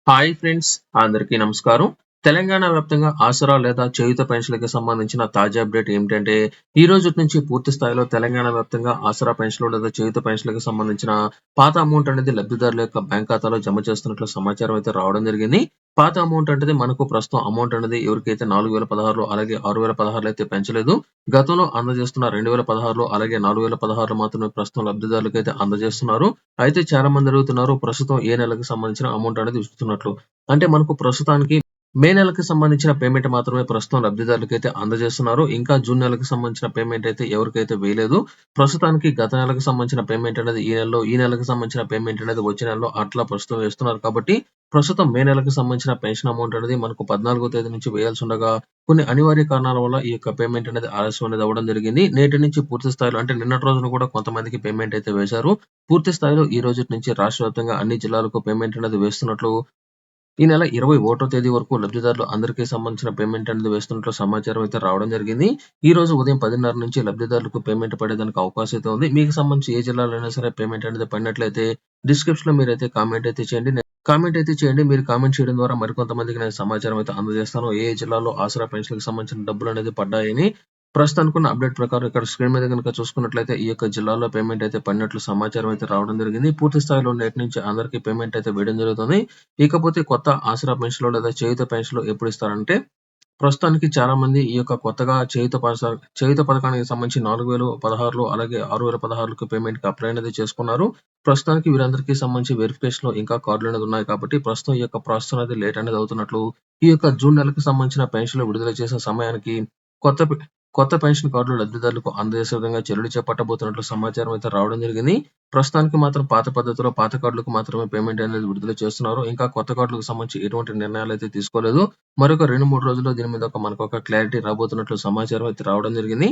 Hi friends, అందరికీ నమస్కారం. తెలంగాణ వ్యాప్తంగా ఆసరా లేదా చేయూత పెన్షన్‌లకి సంబంధించిన తాజా అప్డేట్ ఏమిటంటే, ఈ రోజుటి నుంచి పూర్తి స్థాయిలో తెలంగాణ వ్యాప్తంగా ఆసరా పెన్షన్‌లు లేదా చేయూత పెన్షన్‌లకి సంబంధించిన పాత అమౌంట్ అనేది లబ్ధిదారుల యొక్క బ్యాంక్ ఖాతాలో జమ చేస్తున్నట్లు సమాచారం అయితే రావడం జరిగింది. పాత అమౌంట్ అనేది మనకు ప్రస్తుతం అమౌంట్ అనేది ఎవరికైతే 4016 అలాగే 6016 అయితే పెంచలేదు. గతంలో అందజేస్తున్న 2016 అలాగే 4016 మాత్రమే ప్రస్తుతం లబ్ధిదారులకైతే అందజేస్తున్నారు. అయితే చాలా మంది అడుగుతున్నారు ప్రస్తుతం ఏ నెలకి సంబంధించిన అమౌంట్ అనేది ఇస్తున్నట్లు. అంటే మనకు ప్రస్తుతానికి మే నెలకి సంబంధించిన పేమెంట్ మాత్రమే ప్రస్తుతం లబ్ధిదారులకైతే అందజేస్తున్నారు. ఇంకా జూన్ నెలకి సంబంధించిన పేమెంట్ అయితే ఎవరికైతే వేయలేదు. ప్రస్తుతానికి గత నెలకు సంబంధించిన పేమెంట్ అనేది ఈ నెలలో, ఈ నెలకు సంబంధించిన పేమెంట్ అనేది వచ్చే నెలలో అట్లా ప్రస్తుతం వేస్తున్నారు కాబట్టి, ప్రస్తుతం మే నెలకు సంబంధించిన పెన్షన్ అమౌంట్ అనేది మనకు 14వ తేదీ నుంచి వేయాల్సుండగా, కొన్ని అనివార్య కారణాల వల్ల ఈ యొక్క పేమెంట్ అనేది ఆలస్యం అనేది అవ్వడం జరిగింది. నేటి నుంచి పూర్తి స్థాయిలో అంటే నిన్నటి రోజున కూడా కొంతమందికి పేమెంట్ అయితే వేశారు. పూర్తి స్థాయిలో ఈ రోజుటి నుంచి రాష్ట్ర వ్యాప్తంగా అన్ని జిల్లాలకు పేమెంట్ అనేది వేస్తున్నట్లు ఈ నెల 21 తేదీ వరకు లబ్ధిదారులు అందరికీ సంబంధించిన పేమెంట్ అనేది వేస్తున్నట్లు సమాచారం అయితే రావడం జరిగింది. ఈ రోజు ఉదయం 10:30 నుంచి లబ్ధిదారులకు పేమెంట్ పడేదానికి అవకాశం అయితే ఉంది. మీకు సంబంధించి ఏ జిల్లాలో అయినా సరే పేమెంట్ అనేది పడినట్లయితే డిస్క్రిప్షన్‌లో మీరైతే కామెంట్ అయితే చేయండి. కామెంట్ అయితే చేయండి. మీరు కామెంట్ చేయడం ద్వారా మరికొంతమందికి నేను సమాచారం అయితే అందజేస్తాను. ఏ ఏ జిల్లాలో ఆసరా పెన్షన్‌లకి సంబంధించిన డబ్బులనేది పడ్డాయని. ప్రస్తుతానికున్న అప్డేట్ ప్రకారం ఇక్కడ స్క్రీన్ మీద గనుక చూసుకున్నట్లయితే ఈ యొక్క జిల్లాలో పేమెంట్ అయితే పడినట్లు సమాచారం అయితే రావడం జరిగింది. పూర్తి స్థాయిలో నేటి నుంచి అందరికీ పేమెంట్ అయితే వేయడం జరుగుతుంది. ఇకపోతే కొత్త ఆసరా పెన్షన్‌లు లేదా చేయూత పెన్షన్‌లు ఎప్పుడు ఇస్తారంటే, ప్రస్తుతానికి చాలా మంది ఈ యొక్క కొత్తగా చేయూత పథకానికి సంబంధించి 4016 అలాగే 6016కి పేమెంట్‌కి అప్లై అనేది చేసుకున్నారు. ప్రస్తుతానికి వీరందరికీ సంబంధించి వెరిఫికేషన్‌లో ఇంకా కార్డులనేది ఉన్నాయి కాబట్టి, ప్రస్తుతం ఈ యొక్క ప్రాసెస్ అనేది లేట్ అనేది అవుతున్నట్లు, ఈ యొక్క జూన్ నెలకు సంబంధించిన పెన్షన్‌లు విడుదల చేసే సమయానికి కొత్త పె కొత్త పెన్షన్ కార్డులు లబ్ధిదారులకు అందజేసే విధంగా చర్యలు చేపట్టబోతున్నట్లు సమాచారం అయితే రావడం జరిగింది. ప్రస్తుతానికి మాత్రం పాత పద్ధతిలో పాత కార్డులకు మాత్రమే పేమెంట్ అనేది విడుదల చేస్తున్నారు. ఇంకా కొత్త కార్డులకు సంబంధించి ఎటువంటి నిర్ణయాలైతే తీసుకోలేదు. మరొక 2, 3 రోజుల్లో దీని మీద మనకొక క్లారిటీ రాబోతున్నట్లు సమాచారం అయితే రావడం జరిగింది.